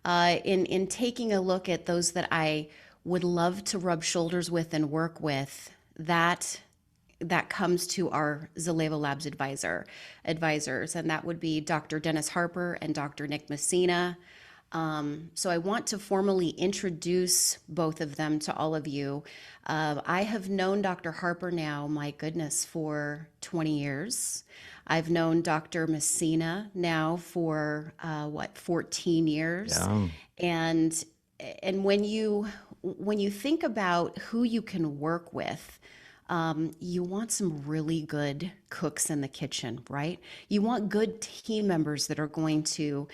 in taking a look at those that I would love to rub shoulders with and work with, that comes to our Zallevo Labs advisors, and that would be Dr. Dennis Harper and Dr. Nick Messina. So I want to formally introduce both of them to all of you. I have known Dr. Harper now, my goodness, for 20 years. I've known Dr. Messina now for 14 years. Yeah. And when you think about who you can work with, you want some really good cooks in the kitchen, right? You want good team members that are going to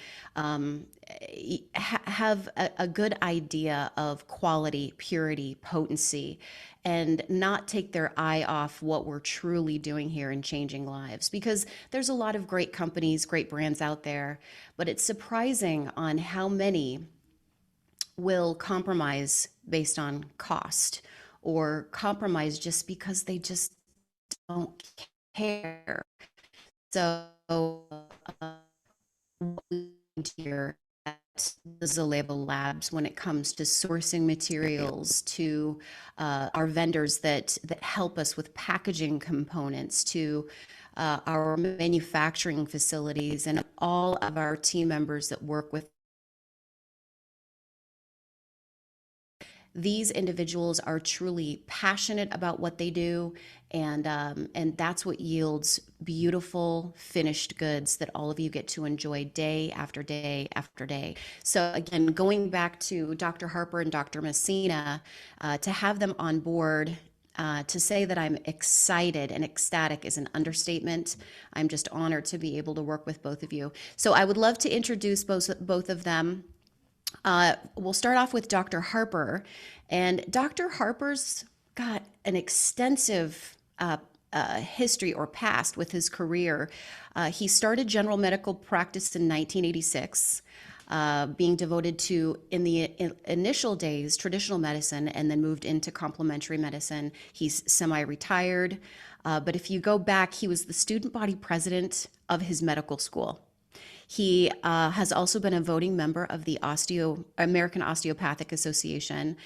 have a good idea of quality, purity, potency, and not take their eye off what we're truly doing here and changing lives. Because there's a lot of great companies, great brands out there, but it's surprising on how many will compromise based on cost or compromise just because they just don't care. So, what we do here at the Zallevo Labs when it comes to sourcing materials, to our vendors that help us with packaging components, to our manufacturing facilities, and all of our team members that work with. These individuals are truly passionate about what they do, and that's what yields beautiful finished goods that all of you get to enjoy day after day after day. So again, going back to Dr. Harper and Dr. Messina, to have them on board. To say that I'm excited and ecstatic is an understatement. I'm just honored to be able to work with both of you. So I would love to introduce both of them. We'll start off with Dr. Harper, and Dr. Harper's got an extensive history or past with his career. He started general medical practice in 1986, being devoted to, in the initial days, traditional medicine, and then moved into complementary medicine. He's semi-retired, but if you go back, he was the student body president of his medical school. He has also been a voting member of the American Osteopathic Association.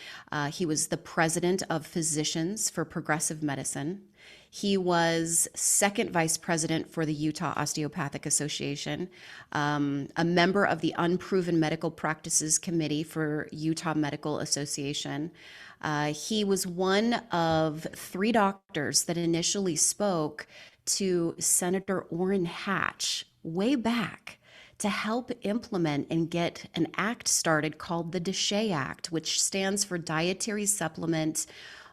He was the president of Physicians for Progressive Medicine. He was second vice president for the Utah Osteopathic Association, a member of the Unproven Medical Practices Committee for Utah Medical Association. He was one of 3 doctors that initially spoke to Senator Orrin Hatch way back to help implement and get an act started called the DSHEA Act, which stands for Dietary Supplement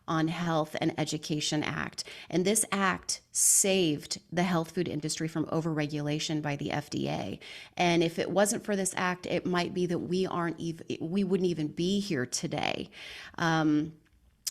on Health and Education Act. And this act saved the health food industry from overregulation by the FDA. And if it wasn't for this act, it might be that we wouldn't even be here today.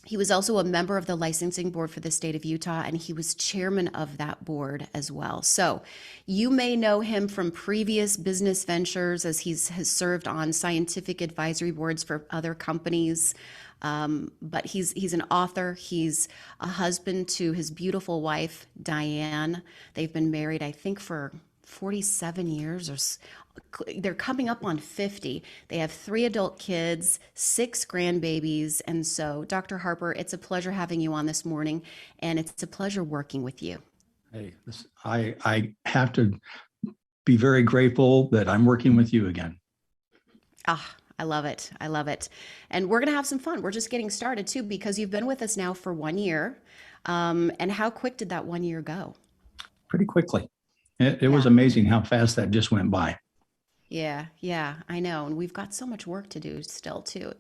He was also a member of the licensing board for the state of Utah, and he was chairman of that board as well. So you may know him from previous business ventures, as has served on scientific advisory boards for other companies. But he's an author. He's a husband to his beautiful wife, Diane. They've been married, I think, for 47 years, or they're coming up on 50. They have 3 adult kids, 6 grandbabies. And so, Dr. Harper, it's a pleasure having you on this morning, and it's a pleasure working with you. Hey, I have to be very grateful that I'm working with you again. I love it. I love it. And we're going to have some fun. We're just getting started too, because you've been with us now for 1 year. And how quick did that 1 year go? Pretty quickly. It was amazing how fast that just went by. Yeah, I know. And we've got so much work to do still too.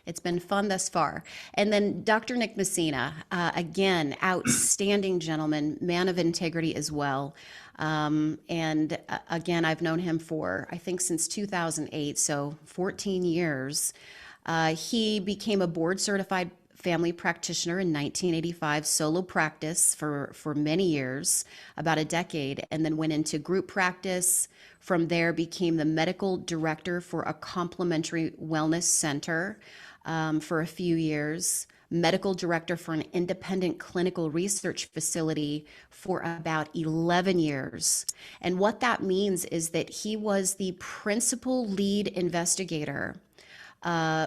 It's been fun thus far. And then Dr. Nick Messina, again, outstanding gentleman, man of integrity as well. And again, I've known him for, I think, since 2008, so 14 years. He became a board certified family practitioner in 1985, solo practice for many years, about a decade, and then went into group practice. From there, became the medical director for a complementary wellness center for a few years. medical director for an independent clinical research facility for about 11 years. And what that means is that he was the principal lead investigator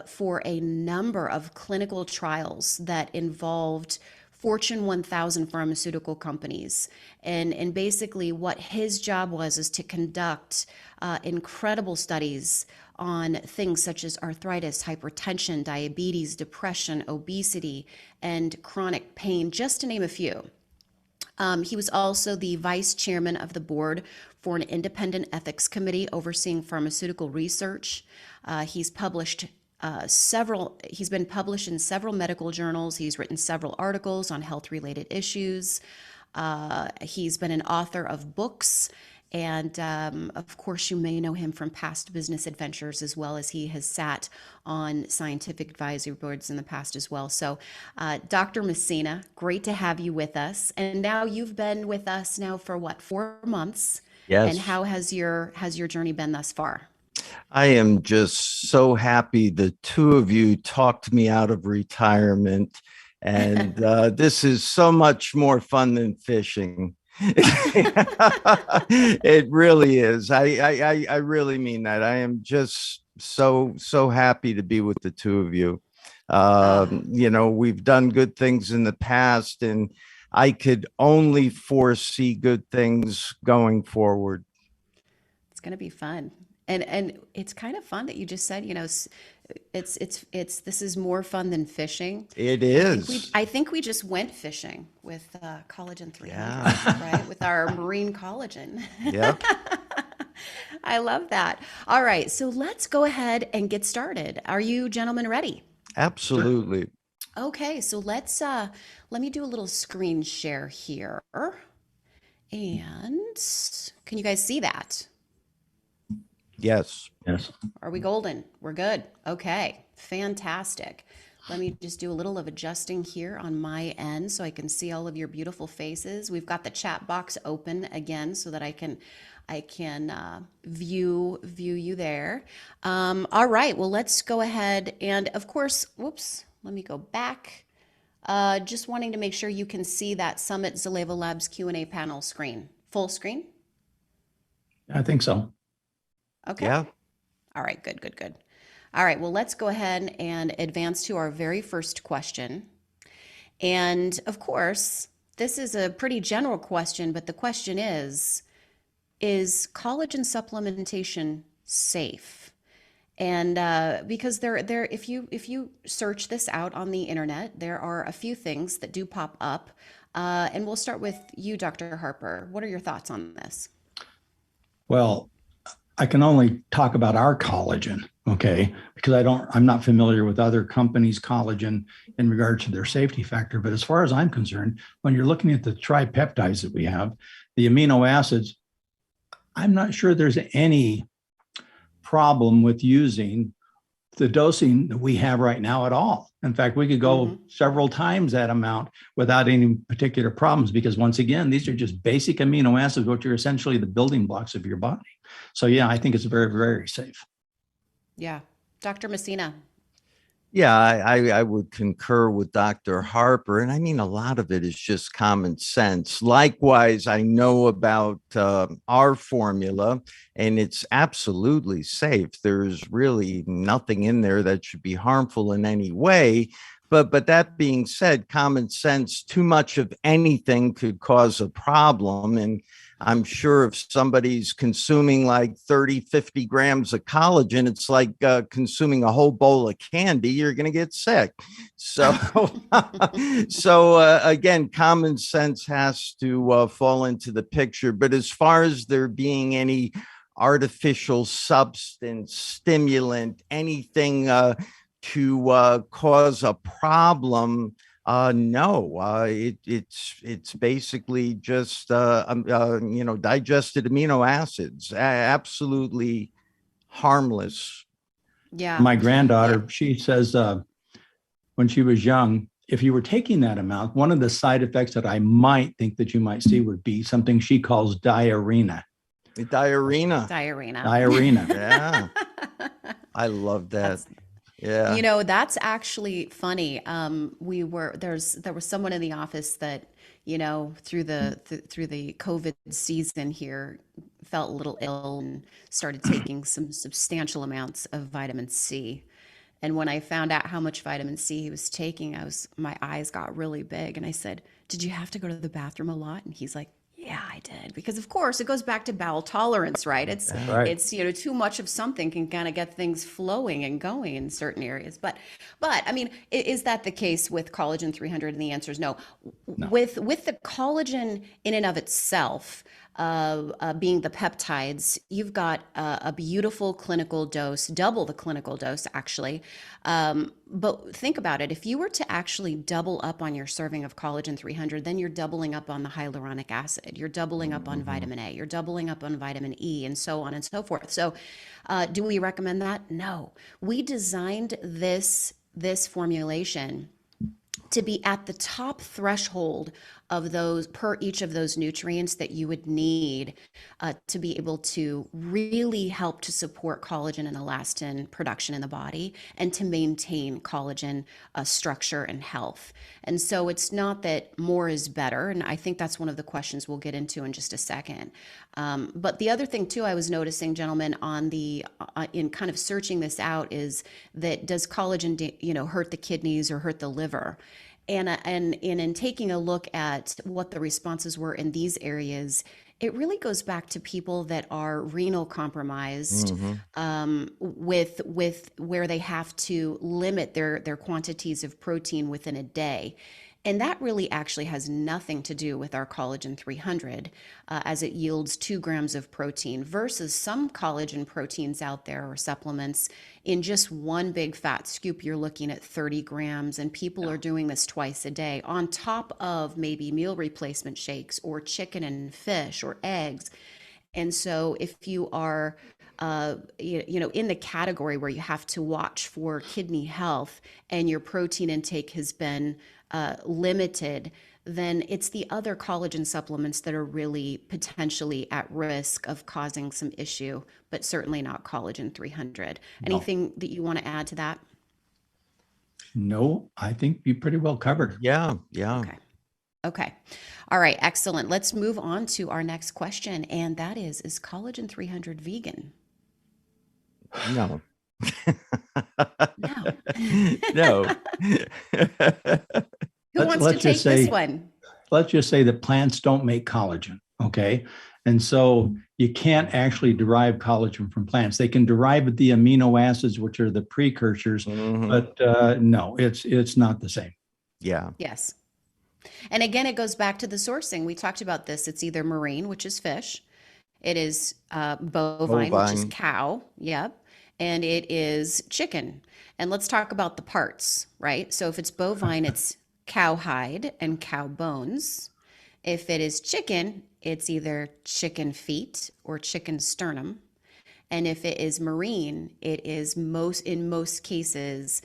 for a number of clinical trials that involved Fortune 1000 pharmaceutical companies. And basically, what his job was is to conduct incredible studies on things such as arthritis, hypertension, diabetes, depression, obesity, and chronic pain, just to name a few. He was also the vice chairman of the board for an independent ethics committee overseeing pharmaceutical research. He's been published in several medical journals. He's written several articles on health-related issues. He's been an author of books. And of course, you may know him from past business adventures, as well as he has sat on scientific advisory boards in the past as well. So, Dr. Messina, great to have you with us. And now you've been with us now for what, 4 months? Yes. And how has your journey been thus far? I am just so happy the two of you talked me out of retirement. And this is so much more fun than fishing. It really is. I really mean that. I am just so happy to be with the two of you. We've done good things in the past, and I could only foresee good things going forward. It's going to be fun. And it's kind of fun that you just said, this is more fun than fishing. It is. I think we just went fishing with Collagen 300, Yeah. right? With our marine collagen. Yep. I love that. All right, so let's go ahead and get started. Are you gentlemen ready? Absolutely. Okay, so let me do a little screen share here. And can you guys see that? Yes. Yes. Are we golden? We're good. Okay, fantastic. Let me just do a little of adjusting here on my end so I can see all of your beautiful faces. We've got the chat box open again so that I can view you there. All right, well, let's go ahead and, of course, whoops, let me go back. Just wanting to make sure you can see that Summit Zallevo Labs Q&A panel screen. Full screen? I think so. Okay. Yeah. All right, good. All right, well, let's go ahead and advance to our very first question. And of course, this is a pretty general question, but the question is collagen supplementation safe? And because if you search this out on the internet, there are a few things that do pop up. And we'll start with you, Dr. Harper. What are your thoughts on this? Well, I can only talk about our collagen, okay? Because I'm not familiar with other companies' collagen in regards to their safety factor. But as far as I'm concerned, when you're looking at the tripeptides that we have, the amino acids, I'm not sure there's any problem with using the dosing that we have right now at all. In fact, we could go several times that amount without any particular problems, because once again, these are just basic amino acids, which are essentially the building blocks of your body. So yeah, I think it's very, very safe. Yeah. Dr. Messina. Yeah, I would concur with Dr. Harper. And I mean, a lot of it is just common sense. Likewise, I know about our formula, and it's absolutely safe. There's really nothing in there that should be harmful in any way. But that being said, common sense, too much of anything could cause a problem. And I'm sure if somebody's consuming like 30, 50 grams of collagen, it's like consuming a whole bowl of candy, you're going to get sick. So, again, common sense has to fall into the picture. But as far as there being any artificial substance, stimulant, anything to cause a problem, no, it's basically just digested amino acids, absolutely harmless. Yeah. My granddaughter, she says when she was young, if you were taking that amount, one of the side effects that I might think that you might see would be something she calls diarrhea. Diarrhea. Diarrhea. Diarrhea. Yeah. I love that. Yeah. That's actually funny. There was someone in the office that, through the COVID season here, felt a little ill and started taking some substantial amounts of vitamin C. And when I found out how much vitamin C he was taking, my eyes got really big, and I said, "Did you have to go to the bathroom a lot?" And he's like, "Yeah, I did." Because of course it goes back to bowel tolerance, right? Right. It's too much of something can kind of get things flowing and going in certain areas. But I mean, is that the case with collagen 300? And the answer is no. No. With the collagen in and of itself, being the peptides, you've got a beautiful clinical dose, double the clinical dose actually. But think about it. If you were to actually double up on your serving of collagen 300, then you're doubling up on the hyaluronic acid. You're doubling up on Mhm. vitamin A. You're doubling up on vitamin E, and so on and so forth. So, do we recommend that? No. We designed this formulation to be at the top threshold of those per each of those nutrients that you would need to be able to really help to support collagen and elastin production in the body and to maintain collagen structure and health. And so it's not that more is better. And I think that's one of the questions we'll get into in just a second. But the other thing too, I was noticing, gentlemen, in kind of searching this out, is that does collagen, hurt the kidneys or hurt the liver? And in taking a look at what the responses were in these areas, it really goes back to people that are renal compromised, Mhm. with where they have to limit their quantities of protein within a day. And that really actually has nothing to do with our collagen 300, as it yields 2 grams of protein versus some collagen proteins out there or supplements. In just one big fat scoop, you're looking at 30 grams, and people Yeah. are doing this twice a day on top of maybe meal replacement shakes or chicken and fish or eggs. And so if you are in the category where you have to watch for kidney health and your protein intake has been limited, then it's the other collagen supplements that are really potentially at risk of causing some issue, but certainly not collagen 300. No. Anything that you want to add to that? No, I think you pretty well covered. Yeah. Yeah. Okay. Okay. All right. Excellent. Let's move on to our next question. And that is collagen 300 vegan? No. No. No. Who wants to Let's just take this say one? let's just say that plants don't make collagen. Okay. And so you can't actually derive collagen from plants. They can derive the amino acids, which are the precursors, Mhm. but no, it's not the same. Yeah. Yes. And again, it goes back to the sourcing. We talked about this. It's either marine, which is fish. It is bovine, which is Bovine. cow. Yep. And it is chicken. And let's talk about the parts, right? So if it's bovine, it's cow hide and cow bones. If it is chicken, it's either chicken feet or chicken sternum. And if it is marine, it is in most cases,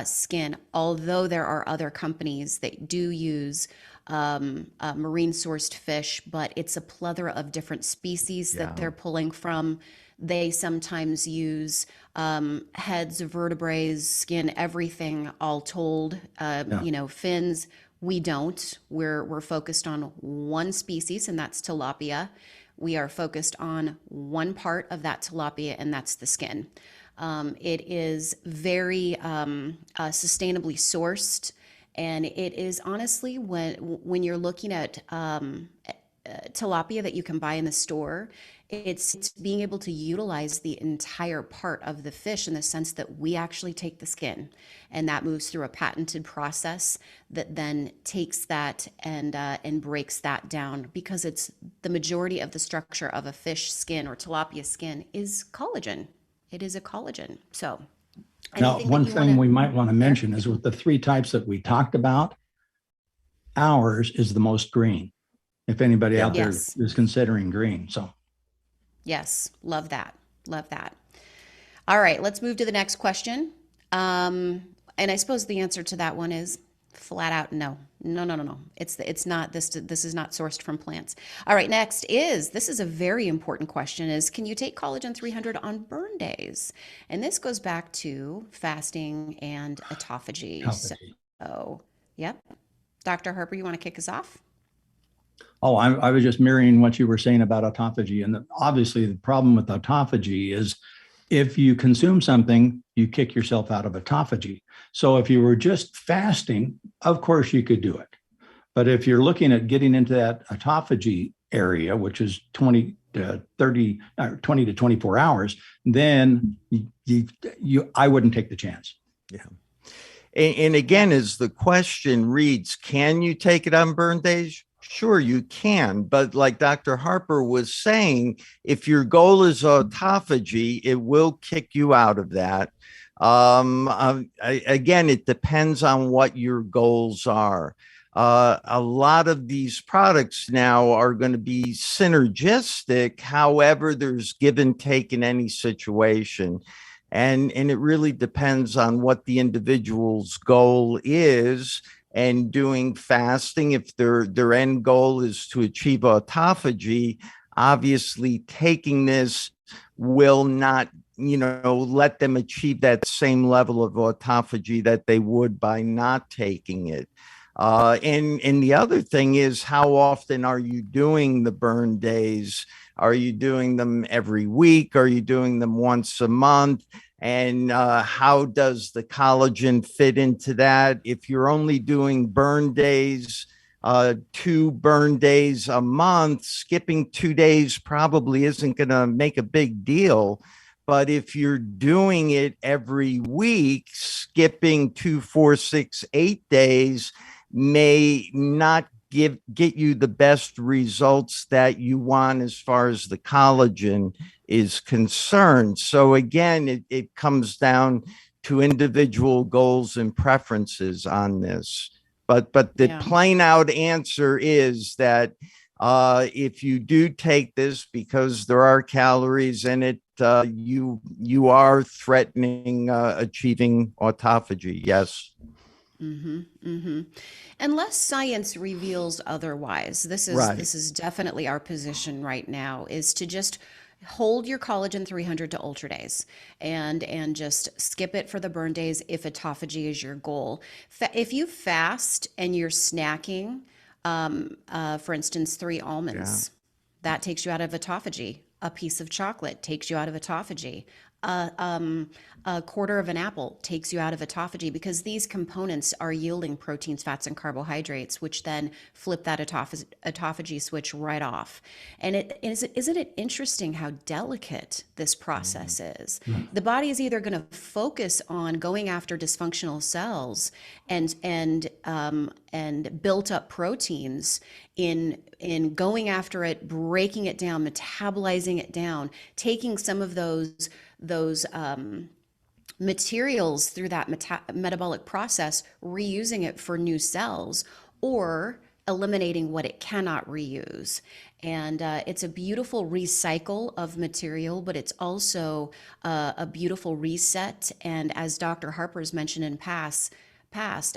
skin, although there are other companies that do use marine sourced fish, but it's a plethora of different species that Yeah. they're pulling from. They sometimes use heads, vertebrae, skin, everything all told, Yeah. fins. We don't. We're focused on one species, and that's tilapia. We are focused on one part of that tilapia, and that's the skin. It is very sustainably sourced, and it is honestly, when you're looking at tilapia that you can buy in the store, it's being able to utilize the entire part of the fish in the sense that we actually take the skin, and that moves through a patented process that then takes that and breaks that down, because it's the majority of the structure of a fish skin or tilapia skin is collagen. It is a collagen. So Now, anything that one you want thing to we might want to share? mention is with the three types that we talked about, ours is the most green. If anybody Yeah. out there Yes. is considering green. So Yes. Love that. Love that. All right, let's move to the next question. And I suppose the answer to that one is Flat out, no. No, no, no, no. It's not this. This is not sourced from plants. All right. Next is this is a very important question: is can you take collagen 300 on burn days? And this goes back to fasting and autophagy. Autophagy. So, yep. Dr. Harper, you want to kick us off? Oh, I was just mirroring what you were saying about autophagy. And obviously, the problem with autophagy is if you consume something, you kick yourself out of autophagy. So if you were just fasting, of course you could do it. But if you're looking at getting into that autophagy area, which is 20 to 30, 20 to 24 hours, then I wouldn't take the chance. Yeah. And again, as the question reads, can you take it on burn days? Sure, you can. But like Dr. Harper was saying, if your goal is autophagy, it will kick you out of that. Again, it depends on what your goals are. A lot of these products now are going to be synergistic. However, there's give and take in any situation. And it really depends on what the individual's goal is. And doing fasting, if their end goal is to achieve autophagy, obviously taking this will not, let them achieve that same level of autophagy that they would by not taking it. And the other thing is, how often are you doing the burn days? Are you doing them every week? Are you doing them once a month? And how does the collagen fit into that? If you're only doing burn days, 2 burn days a month, skipping 2 days probably isn't going to make a big deal. But if you're doing it every week, skipping 2, 4, 6, 8 days may not get you the best results that you want as far as the collagen is concerned. So again, it comes down to individual goals and preferences on this. But the plain out answer is that if you do take this, because there are calories in it, you are threatening achieving autophagy. Yes. Mm-hmm, mm-hmm. Unless science reveals otherwise, this is definitely our position right now, is to just hold your collagen 300 to ultra days and just skip it for the burn days if autophagy is your goal. If you fast and you're snacking, for instance, 3 almonds, that takes you out of autophagy. A piece of chocolate takes you out of autophagy. A quarter of an apple takes you out of autophagy, because these components are yielding proteins, fats, and carbohydrates, which then flip that autophagy switch right off. And isn't it interesting how delicate this process is? The body is either going to focus on going after dysfunctional cells and built up proteins in going after it, breaking it down, metabolizing it down, taking some of those materials through that metabolic process, reusing it for new cells, or eliminating what it cannot reuse. And it's a beautiful recycle of material, but it's also a beautiful reset. And as Dr. Harper's mentioned in past,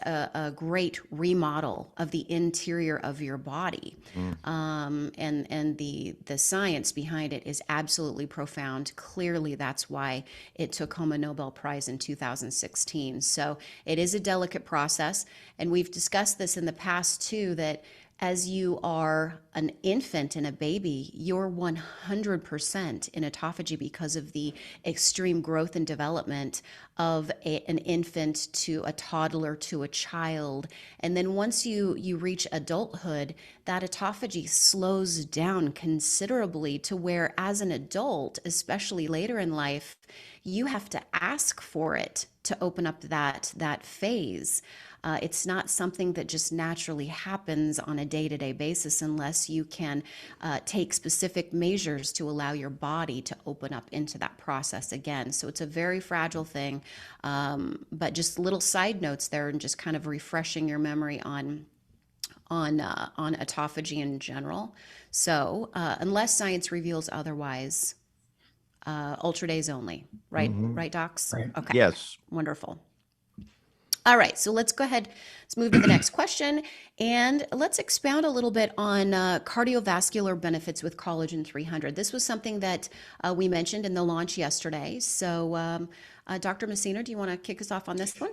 a great remodel of the interior of your body. And the science behind it is absolutely profound. Clearly, that's why it took home a Nobel Prize in 2016. So it is a delicate process. And we've discussed this in the past too, that as you are an infant and a baby, you're 100% in autophagy because of the extreme growth and development of an infant to a toddler to a child. And then once you reach adulthood, that autophagy slows down considerably to where, as an adult, especially later in life, you have to ask for it to open up that phase. It's not something that just naturally happens on a day-to-day basis unless you can take specific measures to allow your body to open up into that process again. So it's a very fragile thing, but just little side notes there, and just kind of refreshing your memory on autophagy in general. So unless science reveals otherwise, ultra days only, right? Right, docs? Right. Okay. Yes. Wonderful. All right, so let's go ahead. Let's move to the next question, and let's expound a little bit on cardiovascular benefits with collagen 300. This was something that we mentioned in the launch yesterday. So, Dr. Messina, do you want to kick us off on this one?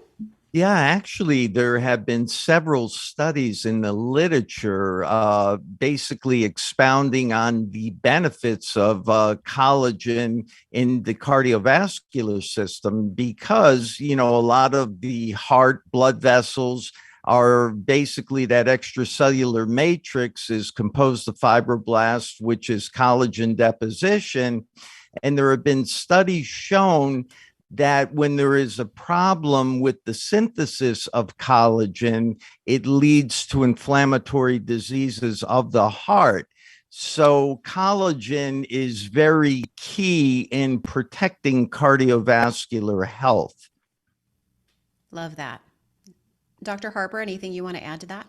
Yeah, actually, there have been several studies in the literature basically expounding on the benefits of collagen in the cardiovascular system because, a lot of the heart blood vessels are basically that extracellular matrix is composed of fibroblasts, which is collagen deposition. And there have been studies shown that when there is a problem with the synthesis of collagen, it leads to inflammatory diseases of the heart. So, collagen is very key in protecting cardiovascular health. Love that. Dr. Harper, anything you want to add to that?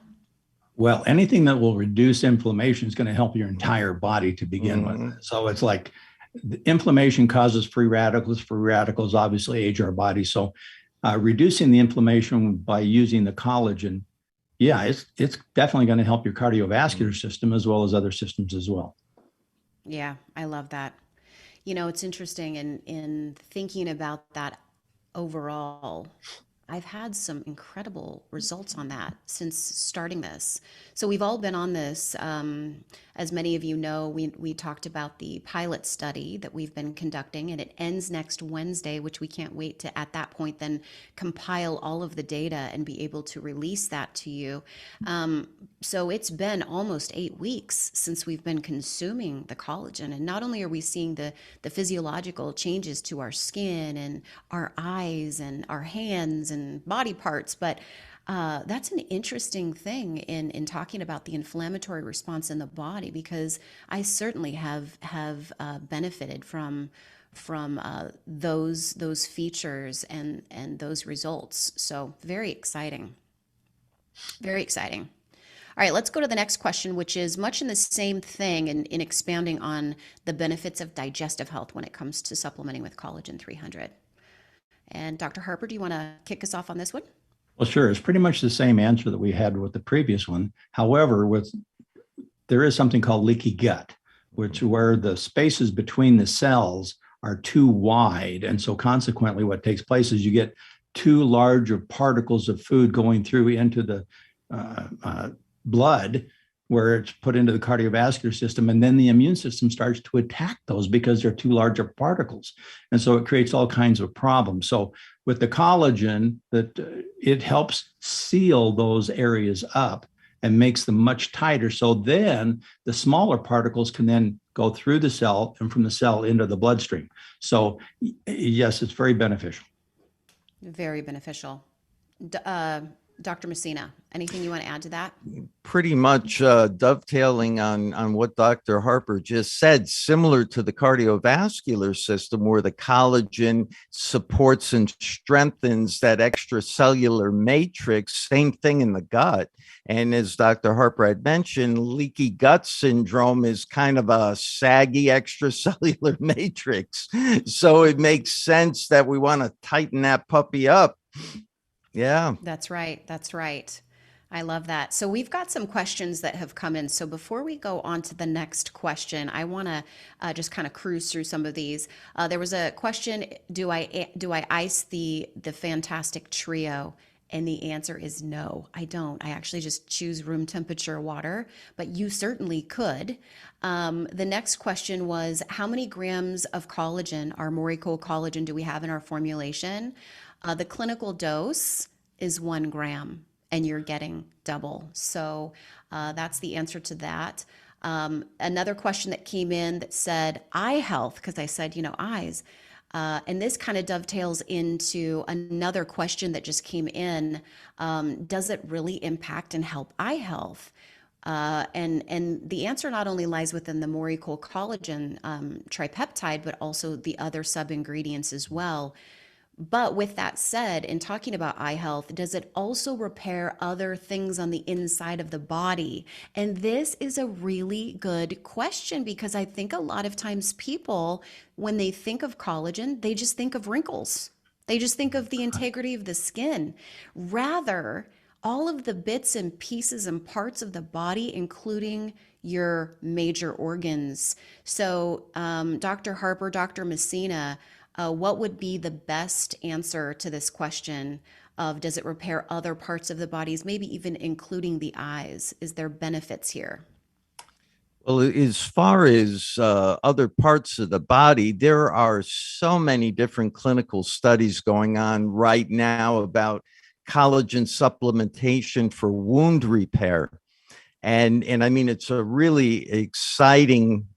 Well, anything that will reduce inflammation is going to help your entire body to begin with. So it's like the inflammation causes free radicals. Free radicals obviously age our body. So reducing the inflammation by using the collagen, yeah, it's definitely going to help your cardiovascular system as well as other systems as well. Yeah, I love that. It's interesting in thinking about that overall. I've had some incredible results on that since starting this. So we've all been on this. As many of you know, we talked about the pilot study that we've been conducting, and it ends next Wednesday, which we can't wait to, at that point, then compile all of the data and be able to release that to you. So it's been almost 8 weeks since we've been consuming the collagen. And not only are we seeing the physiological changes to our skin and our eyes and our hands and body parts, but that's an interesting thing in talking about the inflammatory response in the body, because I certainly have benefited from those features and those results. So very exciting. Very exciting. All right, let's go to the next question, which is much in the same thing in expounding on the benefits of digestive health when it comes to supplementing with collagen 300. And Dr. Harper, do you want to kick us off on this one? Well, sure. It's pretty much the same answer that we had with the previous one. However, there is something called leaky gut, where the spaces between the cells are too wide. And so consequently, what takes place is you get too large of particles of food going through into the blood, where it's put into the cardiovascular system, and then the immune system starts to attack those because they're too large of particles. And so it creates all kinds of problems. So with the collagen, it helps seal those areas up and makes them much tighter. So then the smaller particles can then go through the cell and from the cell into the bloodstream. So yes, it's very beneficial. Very beneficial. Dr. Messina, anything you want to add to that? Pretty much dovetailing on what Dr. Harper just said, similar to the cardiovascular system, where the collagen supports and strengthens that extracellular matrix, same thing in the gut. And as Dr. Harper had mentioned, leaky gut syndrome is kind of a saggy extracellular matrix. So it makes sense that we want to tighten that puppy up. Yeah. That's right. That's right. I love that. So we've got some questions that have come in. So before we go on to the next question, I want to just kind of cruise through some of these. There was a question: Do I ice the Fantastic Trio? And the answer is no, I don't. I actually just choose room temperature water, but you certainly could. The next question was, how many grams of collagen, our Morico collagen, do we have in our formulation? The clinical dose is 1 gram, and you're getting double. So that's the answer to that. Another question that came in that said eye health, because I said, eyes. And this kind of dovetails into another question that just came in. Does it really impact and help eye health? And the answer not only lies within the Morico collagen tripeptide, but also the other sub-ingredients as well. But with that said, in talking about eye health, does it also repair other things on the inside of the body? And this is a really good question, because I think a lot of times people, when they think of collagen, they just think of wrinkles. They just think of the integrity of the skin. Rather, all of the bits and pieces and parts of the body, including your major organs. So, Dr. Harper, Dr. Messina, what would be the best answer to this question of does it repair other parts of the bodies, maybe even including the eyes? Is there benefits here? Well, as far as other parts of the body, there are so many different clinical studies going on right now about collagen supplementation for wound repair. And I mean, it's a really exciting,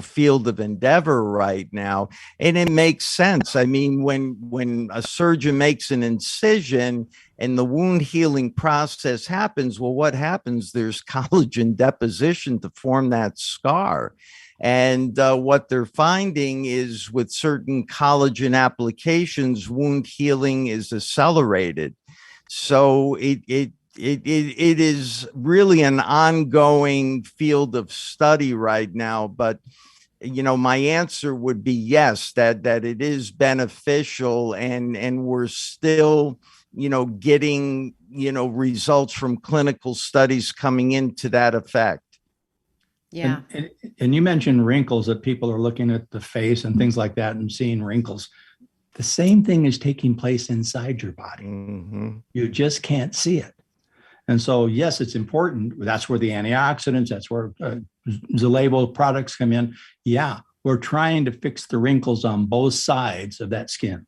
field of endeavor right now. And it makes sense. I mean, when a surgeon makes an incision and the wound healing process happens, well, what happens? There's collagen deposition to form that scar. And what they're finding is with certain collagen applications, wound healing is accelerated. So it is really an ongoing field of study right now. But my answer would be yes, that it is beneficial, and we're still getting results from clinical studies coming into that effect. Yeah. And you mentioned wrinkles, that people are looking at the face and things like that and seeing wrinkles. The same thing is taking place inside your body. Mm-hmm. You just can't see it. And so, yes, it's important. That's where the antioxidants, that's where Zallevo products come in. Yeah, we're trying to fix the wrinkles on both sides of that skin.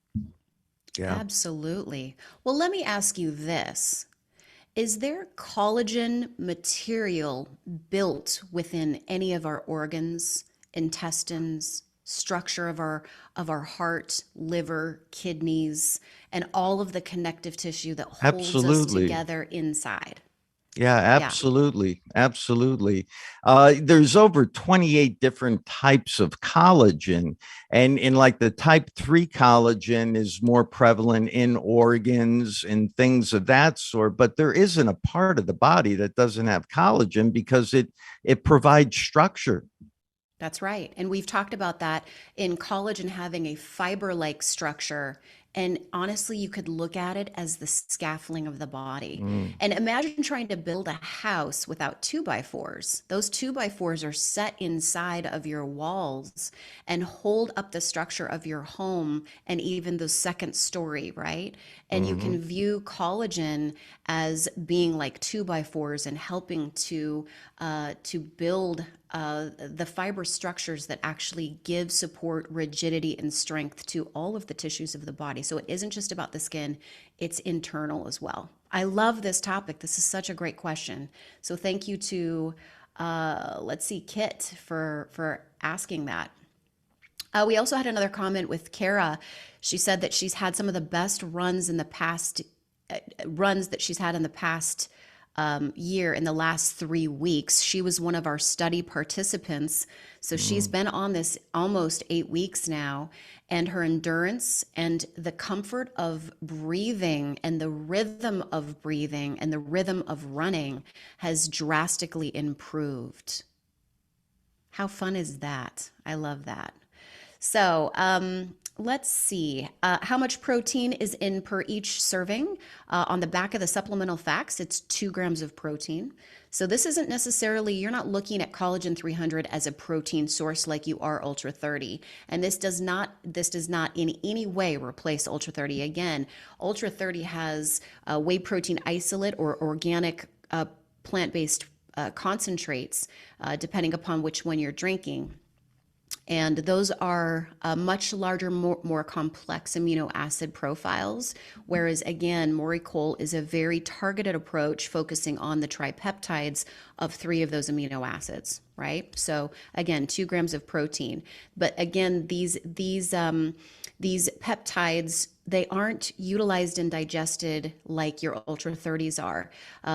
Yeah. Absolutely. Well, let me ask you this. Is there collagen material built within any of our organs, intestines, structure of our heart, liver, kidneys, and all of the connective tissue that holds us Absolutely. together inside? Yeah, Yeah. absolutely. Absolutely. There's over 28 different types of collagen. And in like the type 3 collagen is more prevalent in organs and things of that sort. But there isn't a part of the body that doesn't have collagen because it provides structure. That's right. And we've talked about that in collagen having a fiber-like structure. And honestly, you could look at it as the scaffolding of the body. Mm. And imagine trying to build a house without 2x4s. Those 2x4s are set inside of your walls and hold up the structure of your home and even the second story, right? And you Hmm. can view collagen as being like 2x4s and helping to build the fiber structures that actually give support, rigidity, and strength to all of the tissues of the body. So it isn't just about the skin, it's internal as well. I love this topic. This is such a great question. So thank you to, let's see, Kit for asking that. We also had another comment with Kara. She said that she's had some of the best runs in the past, runs that she's had in the past year, in the last 3 weeks. She was one of our study participants. So she's been on this almost 8 weeks now. And her endurance and the comfort of breathing and the rhythm of breathing and the rhythm of running has drastically improved. How fun is that? I love that. So let's see. How much protein is in per each serving? On the back of the supplemental facts, it's 2 grams of protein. So this isn't necessarily, you're not looking at collagen 300 as a protein source like you are Ultra 30. And this does not in any way replace Ultra 30. Again, Ultra 30 has whey protein isolate or organic plant-based concentrates, depending upon which one you're drinking. And those are much larger, more complex amino acid profiles. Whereas, again, Moricol is a very targeted approach focusing on the tripeptides of 3 of those amino acids, right? So, again, 2 grams of protein. But again, these peptides, they aren't utilized and digested like your Ultra 30s are.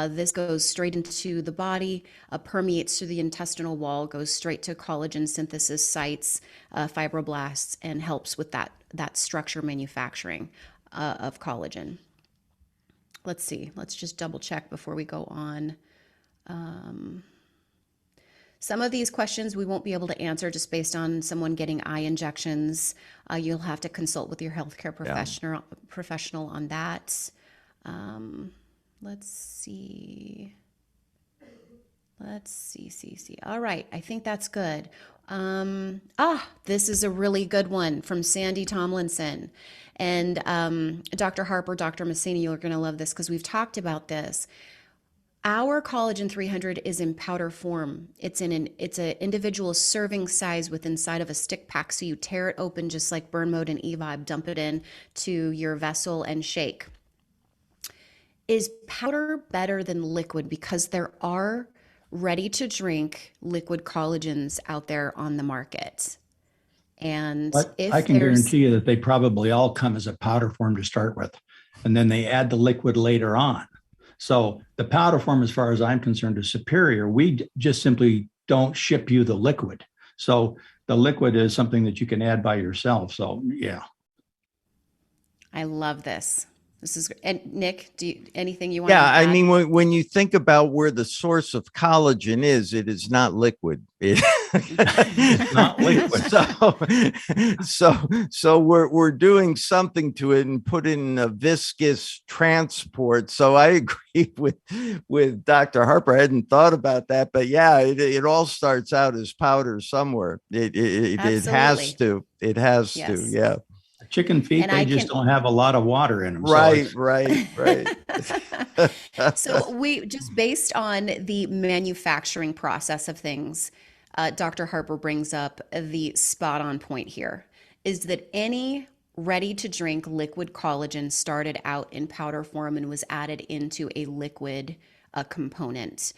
This goes straight into the body, permeates through the intestinal wall, goes straight to collagen synthesis sites, fibroblasts, and helps with that structure manufacturing of collagen. Let's see. Let's just double check before we go on. Some of these questions we won't be able to answer just based on someone getting eye injections. You'll have to consult with your healthcare Yeah. professional on that. Let's see. See. All right, I think that's good. This is a really good one from Sandy Tomlinson. And Dr. Harper, Dr. Messina, you're going to love this because we've talked about this. Our collagen 300 is in powder form. It's an individual serving size with inside of a stick pack. So you tear it open just like Burn Mode and Evibe, dump it in to your vessel and shake. Is powder better than liquid? Because there are ready to drink liquid collagens out there on the market. And But if I can there's guarantee you that they probably all come as a powder form to start with, and then they add the liquid later on. So the powder form, as far as I'm concerned, is superior. We just simply don't ship you the liquid. So the liquid is something that you can add by yourself. So yeah. I love this. This is, and Nick, anything you want Yeah, to I add? mean, when you think about where the source of collagen is, it is not liquid. It's not liquid. So we're doing something to it and put in a viscous transport. So I agree with Dr. Harper. I hadn't thought about that, but yeah, it all starts out as powder somewhere. It has to. It has to. Yes. Yeah. Chicken feet, And they I just can don't have a lot of water in them. Right. So Right. So we just based on the manufacturing process of things, Dr. Harper brings up the spot on point here is that any ready to drink liquid collagen started out in powder form and was added into a liquid component.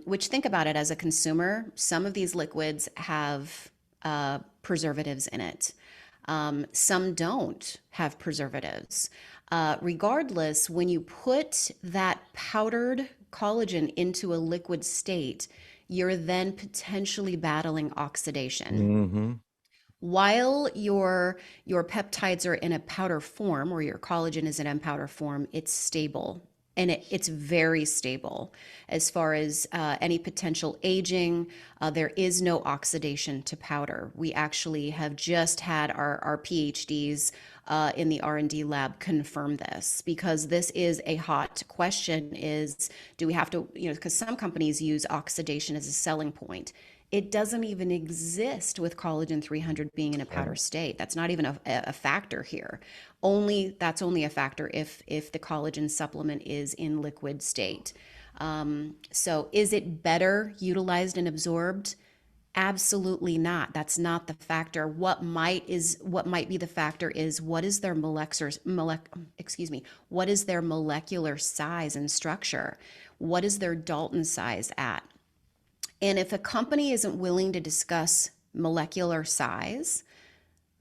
Which, think about it, as a consumer, some of these liquids have preservatives in it. Some don't have preservatives. Regardless, when you put that powdered collagen into a liquid state, you're then potentially battling oxidation. Mm-hmm. While your peptides are in a powder form, or your collagen is in a powder form, it's stable. And it's very stable as far as any potential aging. There is no oxidation to powder. We actually have just had our PhDs in the R&D lab confirm this, because this is a hot question: is do we have to, because some companies use oxidation as a selling point. It doesn't even exist with collagen 300 being in a powder state. That's not even a factor here. That's only a factor if the collagen supplement is in liquid state. So is it better utilized and absorbed? Absolutely not. That's not the factor. What might be the factor is what is their what is their molecular size and structure? What is their Dalton size at? And if a company isn't willing to discuss molecular size,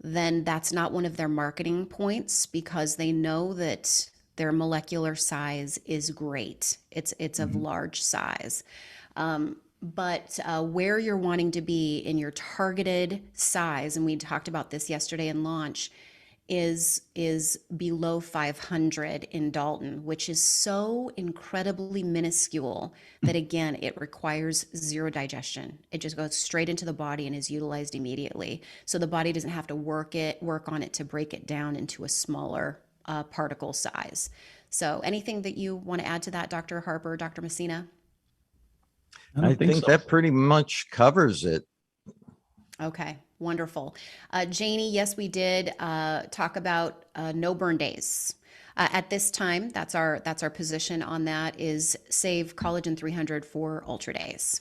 then that's not one of their marketing points, because they know that their molecular size is great. It's of large size. But where you're wanting to be in your targeted size, and we talked about this yesterday in launch, is below 500 in Dalton, which is so incredibly minuscule that, again, it requires zero digestion. It just goes straight into the body and is utilized immediately. So the body doesn't have to work on it to break it down into a smaller particle size. So anything that you want to add to that, Dr. Harper, Dr. Messina? I think so. that pretty much covers it. Okay, wonderful. Janie, yes, we did talk about no burn days. At this time, that's our position on that, is save collagen 300 for ultra days.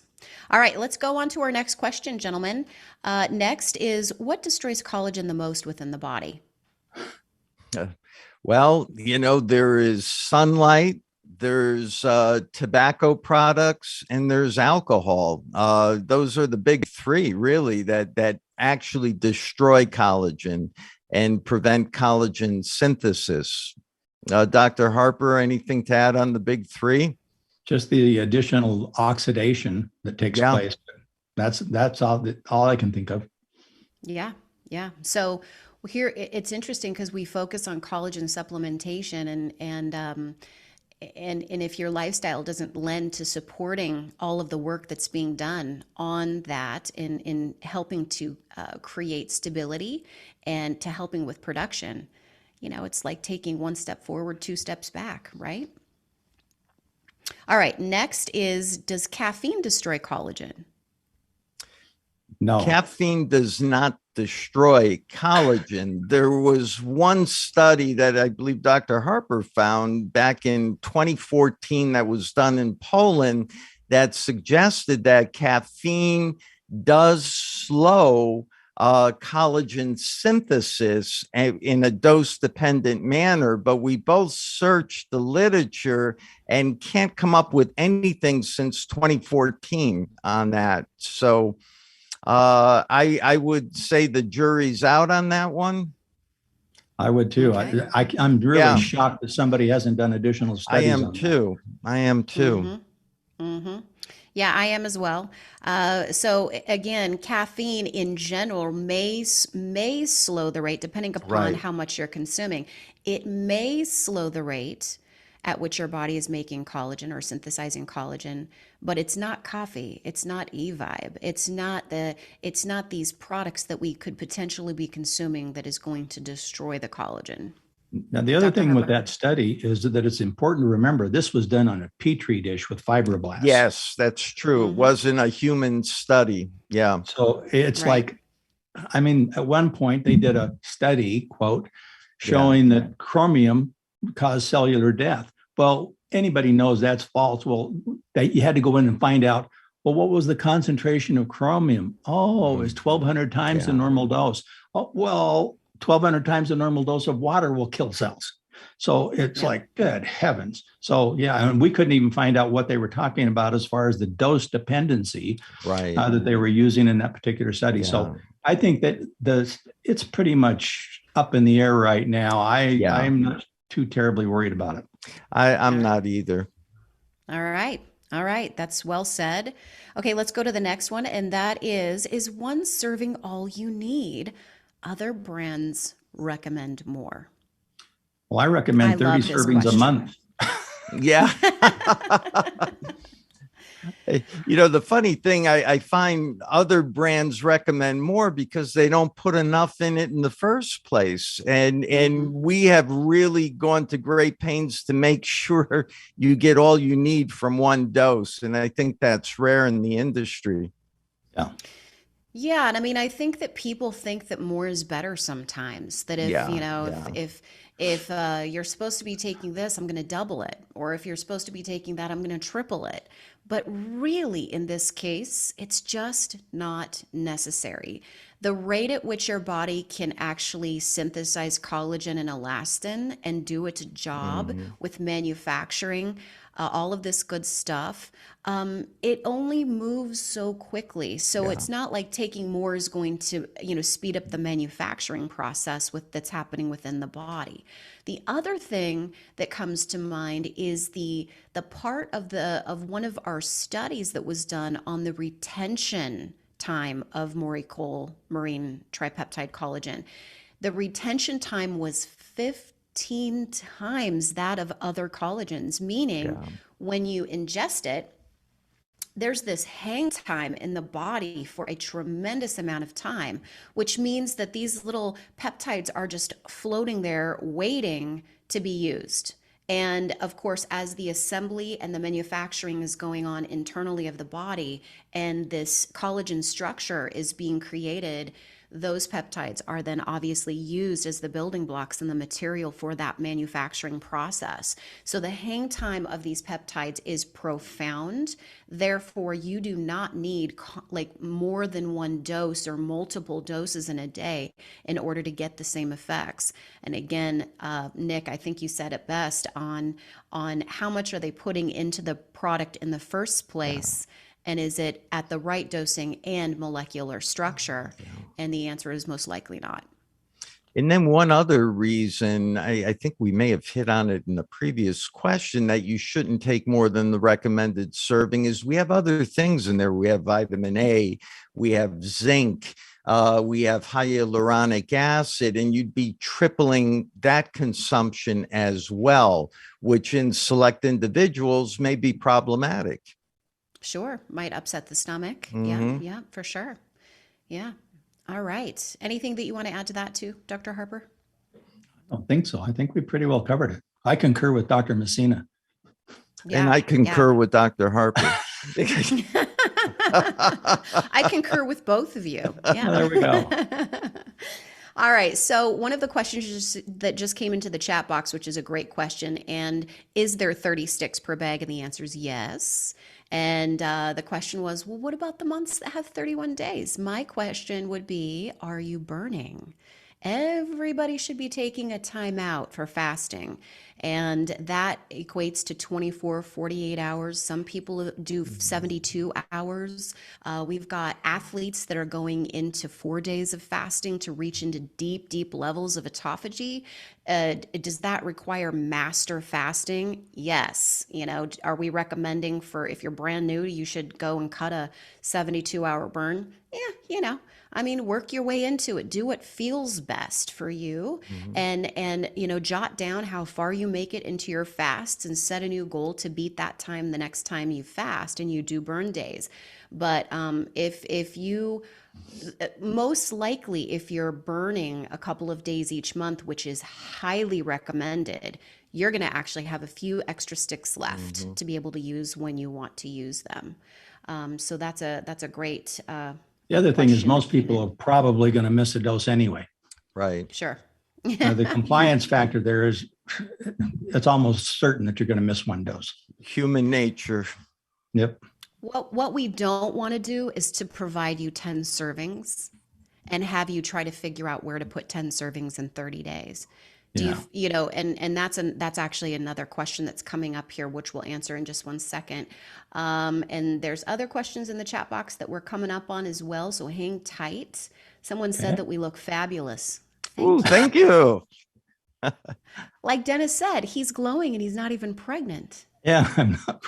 All right, let's go on to our next question, gentlemen. Next is, what destroys collagen the most within the body? Well, there is sunlight, there's tobacco products, and there's alcohol. Those are the big three, really, that actually destroy collagen and prevent collagen synthesis. Dr. Harper, anything to add on the big three? Just the additional oxidation that takes place. That's all I can think of. Yeah. So here it's interesting because we focus on collagen supplementation And if your lifestyle doesn't lend to supporting all of the work that's being done on that in helping to create stability and to helping with production, it's like taking one step forward, two steps back, right? All right, next is, does caffeine destroy collagen? No. Caffeine does not destroy collagen. There was one study that I believe Dr. Harper found back in 2014 that was done in Poland that suggested that caffeine does slow collagen synthesis in a dose-dependent manner, but we both searched the literature and can't come up with anything since 2014 on that. So I would say the jury's out on that one. I would too. Okay. I'm really Yeah. shocked that somebody hasn't done additional I studies am on that. too. I am too. Yeah, I am as well. So again, caffeine in general may slow the rate depending upon Right. how much you're consuming. It may slow the rate at which your body is making collagen or synthesizing collagen, but it's not coffee. It's not Evibe. It's not these products that we could potentially be consuming that is going to destroy the collagen. Now, the other Dr. thing with Harper? that study is that it's important to remember this was done on a petri dish with fibroblasts. Yes, that's true. It Mhm. wasn't a human study. Yeah. So it's Right. like, I mean, at one point they did a study, quote, showing that chromium caused cellular death. Well, anybody knows that's false. Well, you had to go in and find out, well, what was the concentration of chromium? Oh, it was 1,200 times the Yeah. normal dose. Oh, well, 1,200 times the normal dose of water will kill cells. So it's Yeah. like, good heavens. So, yeah, and we couldn't even find out what they were talking about as far as the dose dependency Right. that they were using in that particular study. Yeah. So I think that it's pretty much up in the air right now. I'm not too terribly worried about it. I'm not either. All right. All right. That's well said. Okay, let's go to the next one. And that is one serving all you need? Other brands recommend more. Well, I recommend I 30 love this servings a question. month. Yeah. The funny thing, I find other brands recommend more because they don't put enough in it in the first place. And we have really gone to great pains to make sure you get all you need from one dose. And I think that's rare in the industry. Yeah. Yeah, and I mean, I think that people think that more is better sometimes. That if, if you're supposed to be taking this, I'm going to double it. Or if you're supposed to be taking that, I'm going to triple it. But really, in this case, it's just not necessary. The rate at which your body can actually synthesize collagen and elastin and do its job with manufacturing all of this good stuff, it only moves so quickly. So it's not like taking more is going to, speed up the manufacturing process that's happening within the body. The other thing that comes to mind is the part of one of our studies that was done on the retention time of marine tripeptide collagen. The retention time was 15 times that of other collagens, meaning when you ingest it, there's this hang time in the body for a tremendous amount of time, which means that these little peptides are just floating there waiting to be used. And of course, as the assembly and the manufacturing is going on internally of the body and this collagen structure is being created, those peptides are then obviously used as the building blocks and the material for that manufacturing process. So the hang time of these peptides is profound. Therefore, you do not need like more than one dose or multiple doses in a day in order to get the same effects. And again, Nick, I think you said it best on how much are they putting into the product in the first place. And is it at the right dosing and molecular structure? And the answer is most likely not. And then one other reason, I think we may have hit on it in the previous question, that you shouldn't take more than the recommended serving is we have other things in there. We have vitamin A, we have zinc, We have hyaluronic acid, and you'd be tripling that consumption as well, which in select individuals may be problematic. Sure. Might upset the stomach. Yeah. Mhm. Yeah, for sure. Yeah. All right. Anything that you want to add to that too, Dr. Harper? I don't think so. I think we pretty well covered it. I concur with Dr. Messina. And Yeah. I Yeah. concur with Dr. Harper. I concur with both of you. Yeah. There we go. All right. So one of the questions that just came into the chat box, which is a great question, and is there 30 sticks per bag? And the answer is yes. And the question was, well, what about the months that have 31 days? My question would be, are you burning? Everybody should be taking a time out for fasting. And that equates to 24, 48 hours. Some people do 72 hours. We've got athletes that are going into 4 days of fasting to reach into deep, deep levels of autophagy. Does that require master fasting? Yes. Are we recommending for if you're brand new, you should go and cut a 72-hour burn? Yeah, work your way into it. Do what feels best for you, and jot down how far you make it into your fasts and set a new goal to beat that time the next time you fast and you do burn days. But if you most likely, if you're burning a couple of days each month, which is highly recommended, you're going to actually have a few extra sticks left to be able to use when you want to use them. So that's a great. The other thing is question most that came people in. are probably going to miss a dose anyway. Right. Sure. The compliance factor there is, it's almost certain that you're going to miss one dose. Human nature. Yep. What we don't want to do is to provide you 10 servings and have you try to figure out where to put 10 servings in 30 days. Do Yeah. and that's actually another question that's coming up here, which we'll answer in just one second. And there's other questions in the chat box that we're coming up on as well. So hang tight. Someone said that we look fabulous. Ooh, thank you. Like Dennis said, he's glowing and he's not even pregnant. Yeah, I'm not.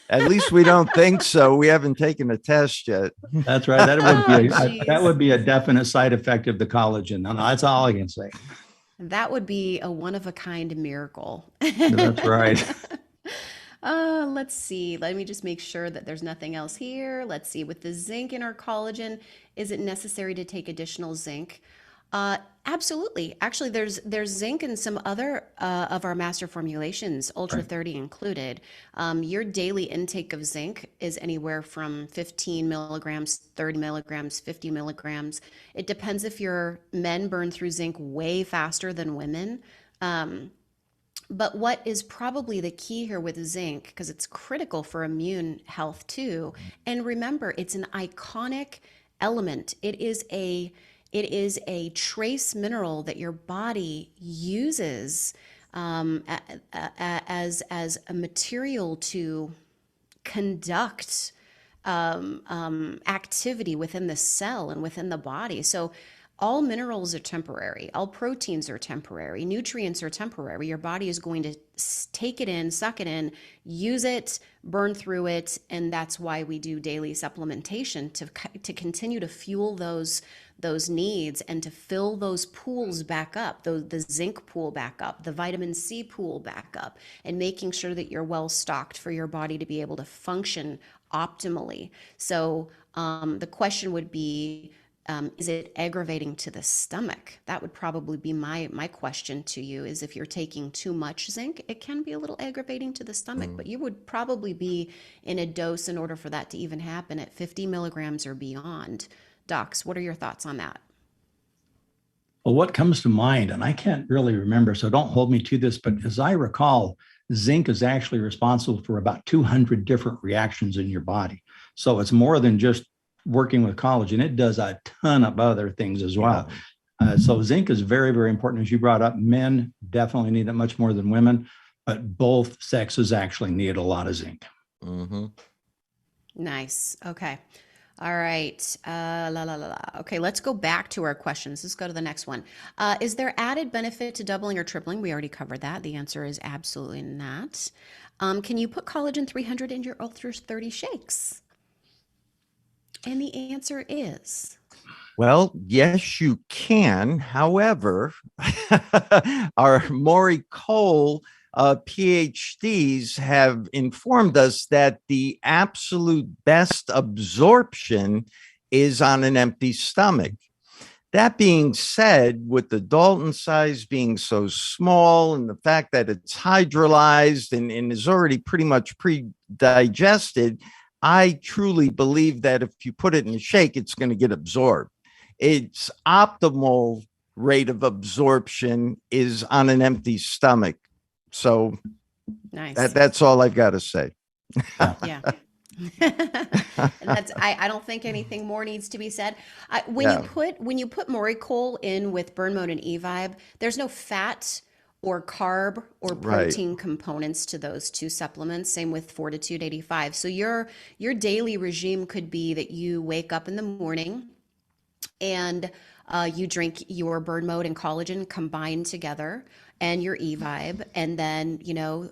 At least we don't think so. We haven't taken a test yet. That's right. That geez. would be a definite side effect of the collagen. No, that's all I can say. That would be a one-of-a-kind miracle. That's right. Let's see. Let me just make sure that there's nothing else here. Let's see. With the zinc in our collagen, is it necessary to take additional zinc? Absolutely. Actually, there's zinc in some other of our master formulations, Ultra 30 included. Your daily intake of zinc is anywhere from 15 milligrams, 30 milligrams, 50 milligrams. It depends if your men burn through zinc way faster than women. But what is probably the key here with zinc, because it's critical for immune health too, and remember, it's an iconic element. It is a trace mineral that your body uses as a material to conduct activity within the cell and within the body. So all minerals are temporary. All proteins are temporary. Nutrients are temporary. Your body is going to take it in, suck it in, use it, burn through it, and that's why we do daily supplementation to continue to fuel those needs and to fill those pools back up, the zinc pool back up, the vitamin C pool back up, and making sure that you're well stocked for your body to be able to function optimally. So the question would be, is it aggravating to the stomach? That would probably be my question to you, is if you're taking too much zinc, it can be a little aggravating to the stomach, but you would probably be in a dose in order for that to even happen at 50 milligrams or beyond. Docs, what are your thoughts on that? Well, what comes to mind, and I can't really remember, so don't hold me to this, but as I recall, zinc is actually responsible for about 200 different reactions in your body. So it's more than just working with collagen. It does a ton of other things as well. So zinc is very, very important. As you brought up, men definitely need it much more than women, but both sexes actually need a lot of zinc. Nice. Okay. All right. Okay, let's go back to our questions. Let's go to the next one. Is there added benefit to doubling or tripling? We already covered that. The answer is absolutely not. Can you put collagen 300 in your Ultra 30 shakes? And the answer is Well, yes, you can. However, our Maury Cole PhDs have informed us that the absolute best absorption is on an empty stomach. That being said, with the Dalton size being so small and the fact that it's hydrolyzed and is already pretty much pre-digested, I truly believe that if you put it in a shake, it's going to get absorbed. Its optimal rate of absorption is on an empty stomach. So Nice. that's all I've got to say. Yeah. And that's I don't think anything more needs to be said. When you put Moricol in with Burn Mode and Evibe, there's no fat or carb or protein components to those two supplements. Same with Fortitude 85. So your daily regime could be that you wake up in the morning and you drink your Burn Mode and collagen combined together and your Evibe, and then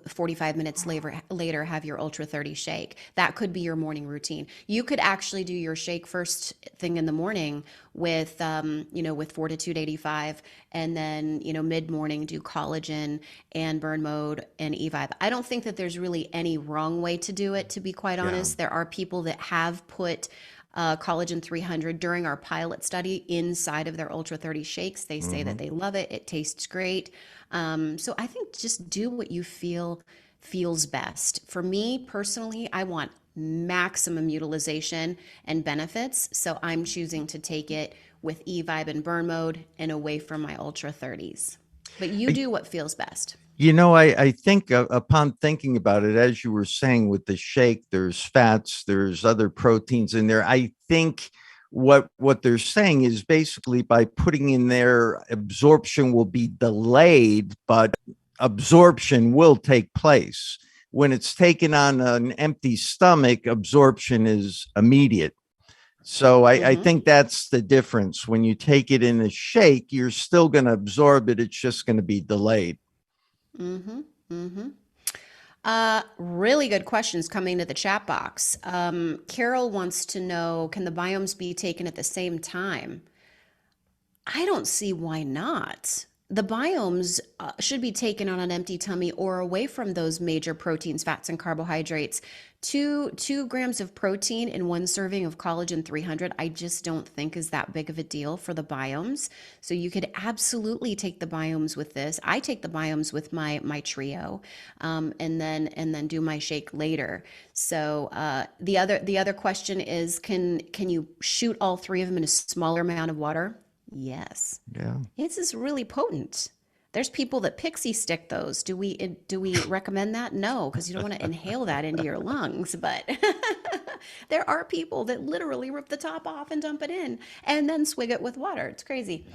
45 minutes later have your Ultra 30 shake. That could be your morning routine. You could actually do your shake first thing in the morning with with Fortitude 85, and then mid morning do collagen and Burn Mode and Evibe. I don't think that there's really any wrong way to do it, to be quite honest. There are people that have put collagen 300 during our pilot study inside of their Ultra 30 shakes. They say that they love it. It tastes great. So I think just do what you feels best. For me personally, I want maximum utilization and benefits. So I'm choosing to take it with Evibe and Burn Mode and away from my Ultra 30s. But you do what feels best. I think upon thinking about it, as you were saying with the shake, there's fats, there's other proteins in there. I think what they're saying is basically by putting in there, absorption will be delayed, but absorption will take place. When it's taken on an empty stomach, absorption is immediate. So I think that's the difference. When you take it in a shake, you're still going to absorb it. It's just going to be delayed. Really good questions coming to the chat box. Carol wants to know, can the biomes be taken at the same time? I don't see why not. The biomes should be taken on an empty tummy or away from those major proteins, fats, and carbohydrates. 2 grams of protein in one serving of collagen 300, I just don't think is that big of a deal for the biomes. So you could absolutely take the biomes with this. I take the biomes with my trio, and then do my shake later. So the other question is, can you shoot all 3 of them in a smaller amount of water? Yes. Yeah. This is really potent. There's people that pixie stick those. Do we recommend that? No, because you don't want to inhale that into your lungs. But there are people that literally rip the top off and dump it in and then swig it with water. It's crazy.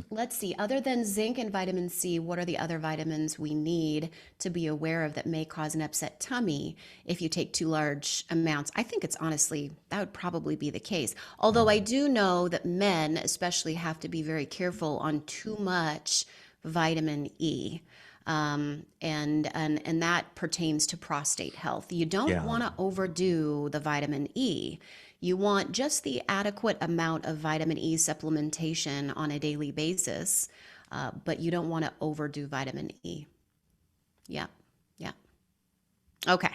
Let's see. Other than zinc and vitamin C, what are the other vitamins we need to be aware of that may cause an upset tummy if you take too large amounts? I think it's honestly, that would probably be the case. Although I do know that men especially have to be very careful on too much vitamin E. And that pertains to prostate health. You don't want to overdo the vitamin E. You want just the adequate amount of vitamin E supplementation on a daily basis, but you don't want to overdo vitamin E. Yeah. Okay,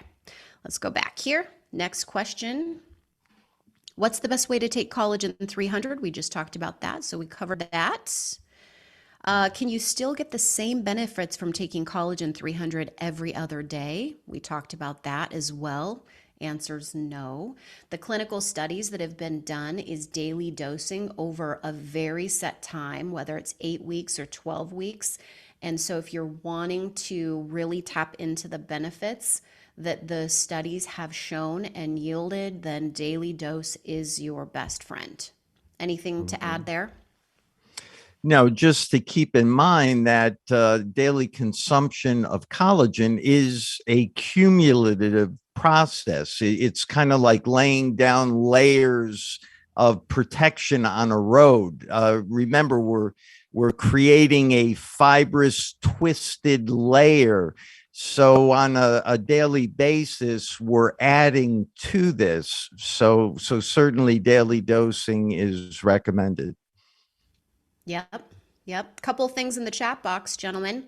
let's go back here. Next question. What's the best way to take collagen 300? We just talked about that, so we covered that. Can you still get the same benefits from taking collagen 300 every other day? We talked about that as well. Answers no. The clinical studies that have been done is daily dosing over a very set time, whether it's 8 weeks or 12 weeks. And so if you're wanting to really tap into the benefits that the studies have shown and yielded, then daily dose is your best friend. Anything to add there? No, just to keep in mind that daily consumption of collagen is a cumulative process. It's kind of like laying down layers of protection on a road. Remember, we're creating a fibrous, twisted layer. So on a daily basis, we're adding to this. So certainly daily dosing is recommended. Yep. Yep. Couple things in the chat box, gentlemen.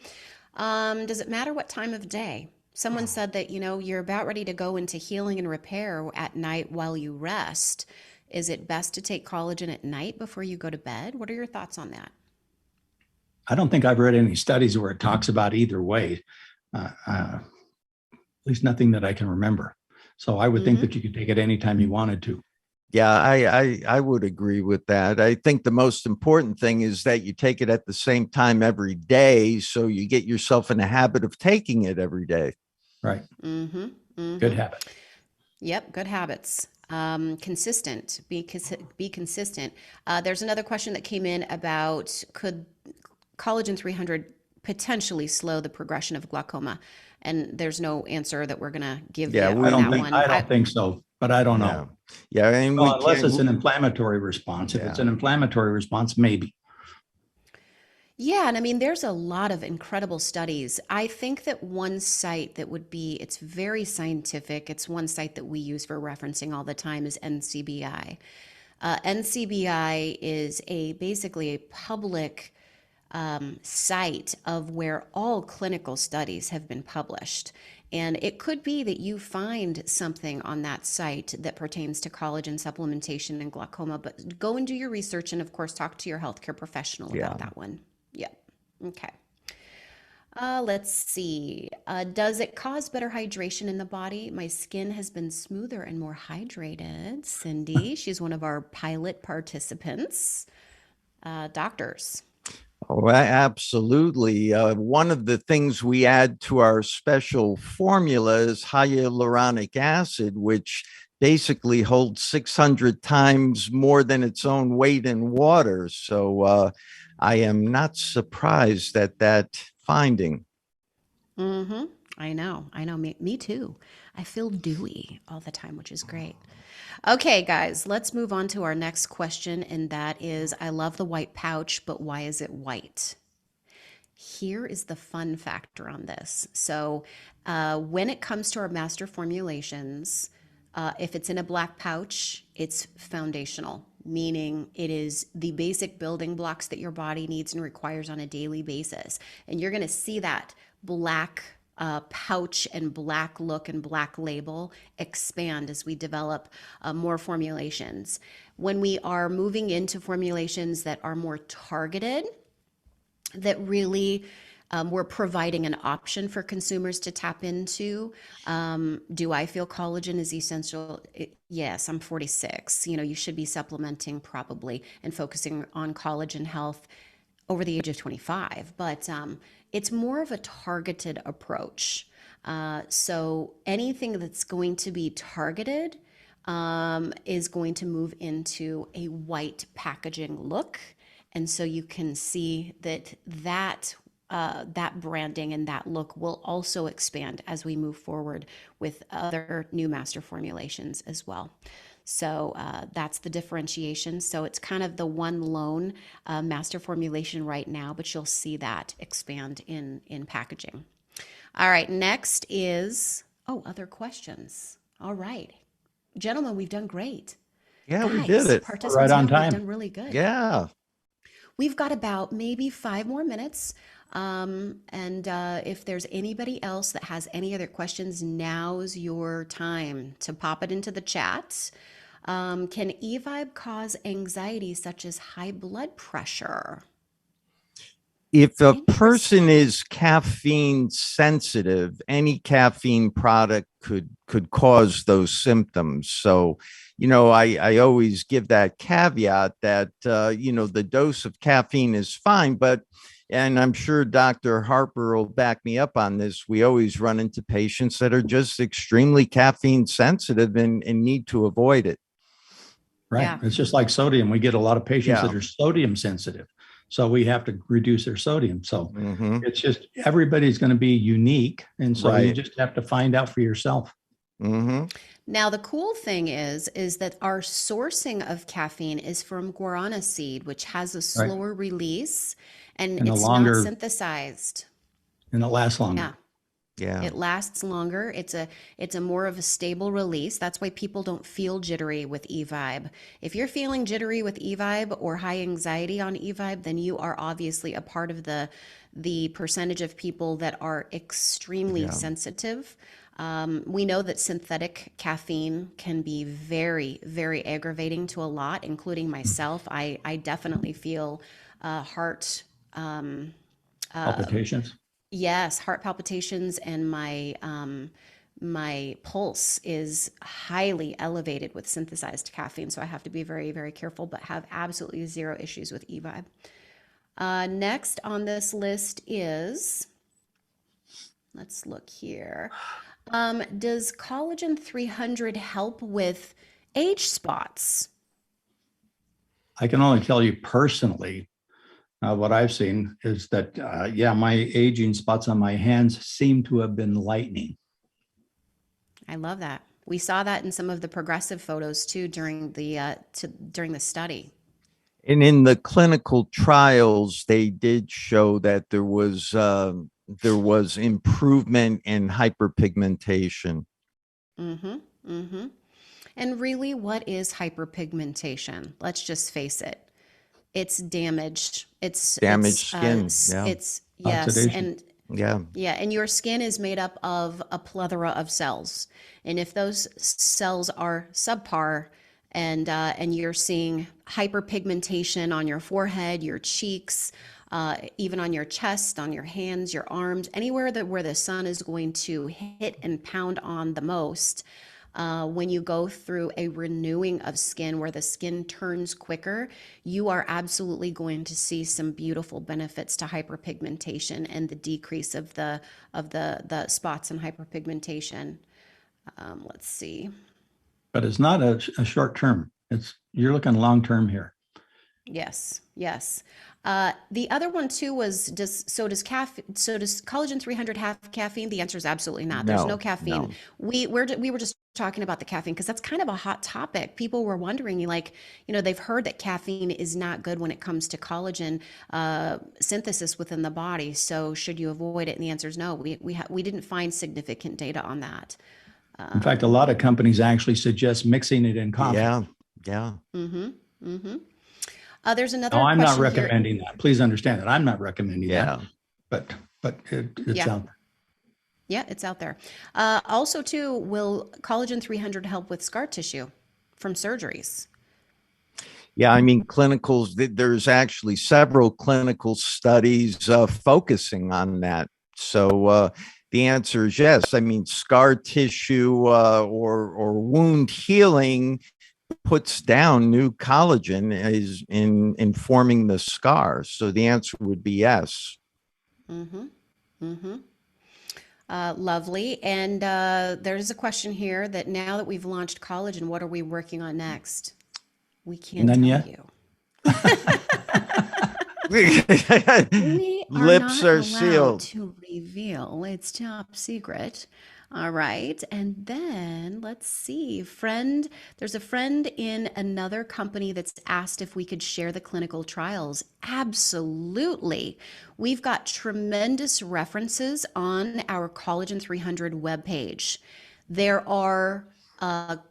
Does it matter what time of day? Someone said that, you're about ready to go into healing and repair at night while you rest. Is it best to take collagen at night before you go to bed? What are your thoughts on that? I don't think I've read any studies where it talks about either way. At least nothing that I can remember. So I would think that you could take it anytime you wanted to. Yeah, I would agree with that. I think the most important thing is that you take it at the same time every day, so you get yourself in a habit of taking it every day. Right. Good habit. Yep, good habits. Consistent. Be consistent. There's another question that came in about, could collagen 300 potentially slow the progression of glaucoma? And there's no answer that we're gonna give you on that one. I don't think so, but I don't know. Yeah, and well, unless it's an inflammatory response. If it's an inflammatory response, maybe. Yeah, and I mean, there's a lot of incredible studies. I think that one site that would be, it's very scientific. It's one site that we use for referencing all the time is NCBI. NCBI is basically a public site of where all clinical studies have been published. And it could be that you find something on that site that pertains to collagen supplementation and glaucoma, but go and do your research and, of course, talk to your healthcare professional about that one. Yeah. Okay. Let's see. Does it cause better hydration in the body? My skin has been smoother and more hydrated. Cindy, she's one of our pilot participants. Doctors. Oh, absolutely. One of the things we add to our special formula is hyaluronic acid, which basically holds 600 times more than its own weight in water. So I am not surprised at that finding. I know. Me too. I feel dewy all the time, which is great. Okay, guys, let's move on to our next question. And that is, I love the white pouch, but why is it white? Here is the fun factor on this. So when it comes to our master formulations, if it's in a black pouch, it's foundational, meaning it is the basic building blocks that your body needs and requires on a daily basis. And you're going to see that black pouch and black look and black label expand as we develop more formulations. When we are moving into formulations that are more targeted, that really we're providing an option for consumers to tap into. Do I feel collagen is essential? Yes, I'm 46. You should be supplementing probably and focusing on collagen health over the age of 25. But it's more of a targeted approach. So anything that's going to be targeted is going to move into a white packaging look. And so you can see that branding and that look will also expand as we move forward with other new master formulations as well. So that's the differentiation. So it's kind of the one lone master formulation right now, but you'll see that expand in packaging. All right, next is, other questions. All right. Gentlemen, we've done great. Yeah, Guys, we did it. Participants, right on time. We've done really good. Yeah. We've got about maybe 5 more minutes. And if there's anybody else that has any other questions, now's your time to pop it into the chat. Can Evibe cause anxiety such as high blood pressure? If a person is caffeine sensitive, any caffeine product could cause those symptoms. So, I always give that caveat that, the dose of caffeine is fine, but, and I'm sure Dr. Harper will back me up on this, we always run into patients that are just extremely caffeine sensitive and need to avoid it. Right. Yeah. It's just like sodium. We get a lot of patients that are sodium sensitive. So we have to reduce their sodium. So it's just, everybody's going to be unique. And so you just have to find out for yourself. Now, the cool thing is that our sourcing of caffeine is from guarana seed, which has a slower release and it's not synthesized. And it lasts longer. Yeah. It lasts longer. It's a more of a stable release. That's why people don't feel jittery with Evibe. If you're feeling jittery with Evibe or high anxiety on Evibe, then you are obviously a part of the percentage of people that are extremely Yeah. sensitive. We know that synthetic caffeine can be very, very aggravating to a lot, including myself. I definitely feel heart. Palpitations. Yes, heart palpitations, and my pulse is highly elevated with synthesized caffeine, so I have to be very, very careful, but have absolutely zero issues with Evibe. Next on this list is, let's look here. Does collagen 300 help with age spots? I can only tell you personally, what I've seen is that, yeah, my aging spots on my hands seem to have been lightening. I love that. We saw that in some of the progressive photos too during the study. And in the clinical trials, they did show that there was improvement in hyperpigmentation. Mm-hmm. Mm-hmm. And really, what is hyperpigmentation? Let's just face it. It's damage. Damaged skin. Yeah. It's yes, Oxidation. and Yeah. yeah, and your skin is made up of a plethora of cells, and if those cells are subpar, and you're seeing hyperpigmentation on your forehead, your cheeks, even on your chest, on your hands, your arms, anywhere that where the sun is going to hit and pound on the most. When you go through a renewing of skin where the skin turns quicker, you are absolutely going to see some beautiful benefits to hyperpigmentation and the decrease of the spots and hyperpigmentation. Let's see. But it's not a short term. You're looking long term here. Yes, yes. The other one too was does collagen 300 have caffeine? The answer is absolutely not. There's no No, caffeine. no. We were just talking about the caffeine because that's kind of a hot topic. People were wondering, like, they've heard that caffeine is not good when it comes to collagen synthesis within the body. So should you avoid it? And the answer is no. We didn't find significant data on that. In fact, a lot of companies actually suggest mixing it in coffee. Yeah. Yeah. Mm-hmm. Mm-hmm. There's another No, I'm not question here. recommending that. Please understand that I'm not recommending Yeah. that, but it's Yeah. out there. Yeah, it's out there. Also, too, will collagen 300 help with scar tissue from surgeries? Yeah, I mean, there's actually several clinical studies focusing on that. So the answer is yes. I mean, scar tissue or wound healing puts down new collagen is in forming the scar. So the answer would be yes. Mm-hmm. Mm-hmm. Lovely. And there's a question here that now that we've launched collagen, what are we working on next? We can't None tell yet? you. Lips We are not are allowed sealed. to reveal. It's top secret. All right. And then let's see. There's a friend in another company that's asked if we could share the clinical trials. Absolutely. We've got tremendous references on our Collagen 300 webpage. There are the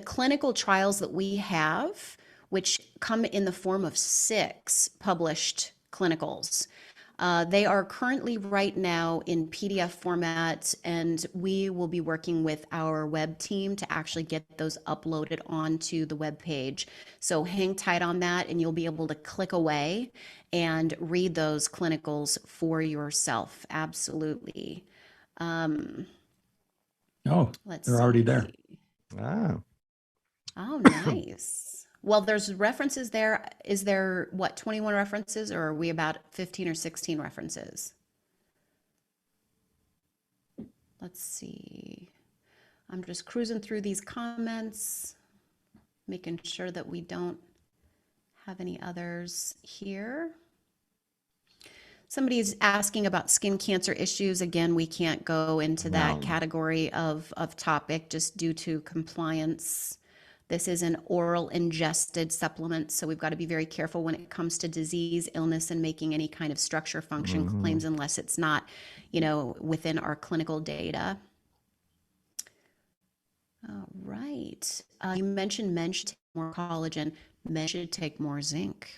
clinical trials that we have, which come in the form of 6 published clinicals. They are currently right now in PDF format, and we will be working with our web team to actually get those uploaded onto the web page. So hang tight on that, and you'll be able to click away and read those clinicals for yourself. Absolutely. Oh, Let's they're already there. see. Ah. Oh, nice. Well, there's references there. Is there, what, 21 references, or are we about 15 or 16 references? Let's see. I'm just cruising through these comments, making sure that we don't have any others here. Somebody's asking about skin cancer issues. Again, we can't go into that No. category of topic just due to compliance This is an oral ingested supplement, so we've got to be very careful when it comes to disease, illness, and making any kind of structure function claims unless it's not, within our clinical data. All right. You mentioned men should take more collagen. Men should take more zinc.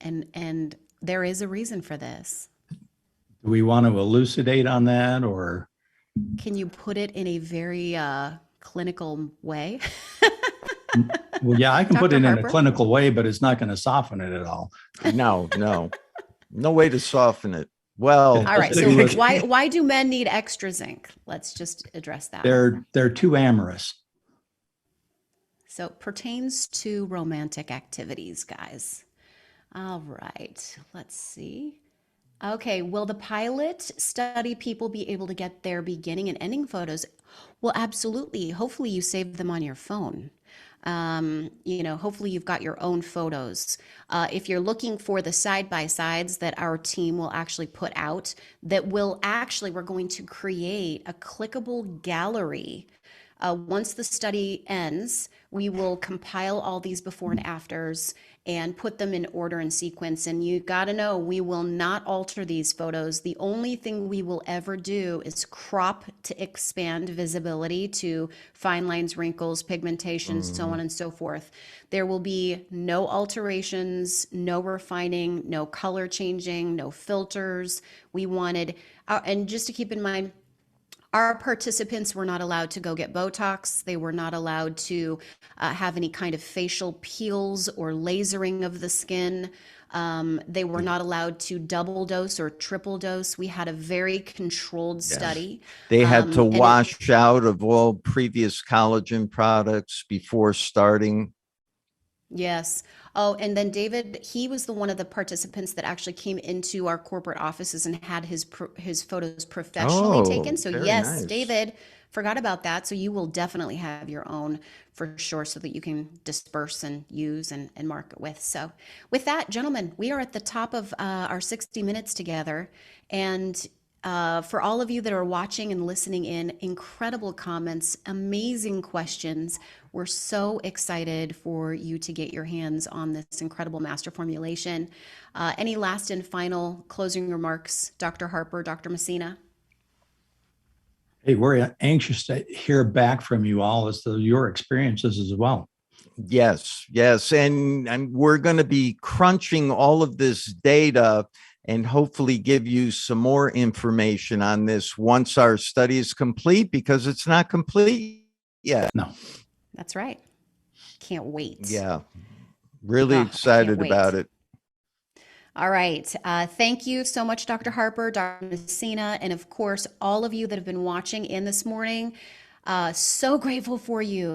And there is a reason for this. Do we want to elucidate on that, or? Can you put it in a very clinical way? Well, yeah, I can put Dr. it in a Harper? clinical way, but it's not going to soften it at all. No way to soften it. Well, All right. So With- why do men need extra zinc? Let's just address that. They're too amorous. So it pertains to romantic activities, guys. All right. Let's see. Okay. Will the pilot study people be able to get their beginning and ending photos? Well, absolutely. Hopefully you save them on your phone. Hopefully you've got your own photos. If you're looking for the side-by-sides that our team will actually put out, we're going to create a clickable gallery. Once the study ends, we will compile all these before and afters and put them in order and sequence. And you got to know, we will not alter these photos. The only thing we will ever do is crop to expand visibility to fine lines, wrinkles, pigmentation, so on and so forth. There will be no alterations, no refining, no color changing, no filters. We wanted, and just to keep in mind, our participants were not allowed to go get Botox. They were not allowed to have any kind of facial peels or lasering of the skin. They were not allowed to double dose or triple dose. We had a very controlled study. They had to wash out of all previous collagen products before starting. Yes. Oh, and then David, he was one of the participants that actually came into our corporate offices and had his photos professionally taken. So very yes, nice. David, forgot about that. So you will definitely have your own for sure, so that you can disperse and use and market with. So with that, gentlemen, we are at the top of our 60 minutes together. And for all of you that are watching and listening in, incredible comments, amazing questions. We're so excited for you to get your hands on this incredible master formulation. Any last and final closing remarks, Dr. Harper, Dr. Messina? Hey, we're anxious to hear back from you all as to your experiences as well. Yes. And we're going to be crunching all of this data and hopefully give you some more information on this once our study is complete, because it's not complete yet. No. That's right. Can't wait. Yeah. Really excited about it. All right. Thank you so much, Dr. Harper, Dr. Messina, and of course, all of you that have been watching in this morning. So grateful for you.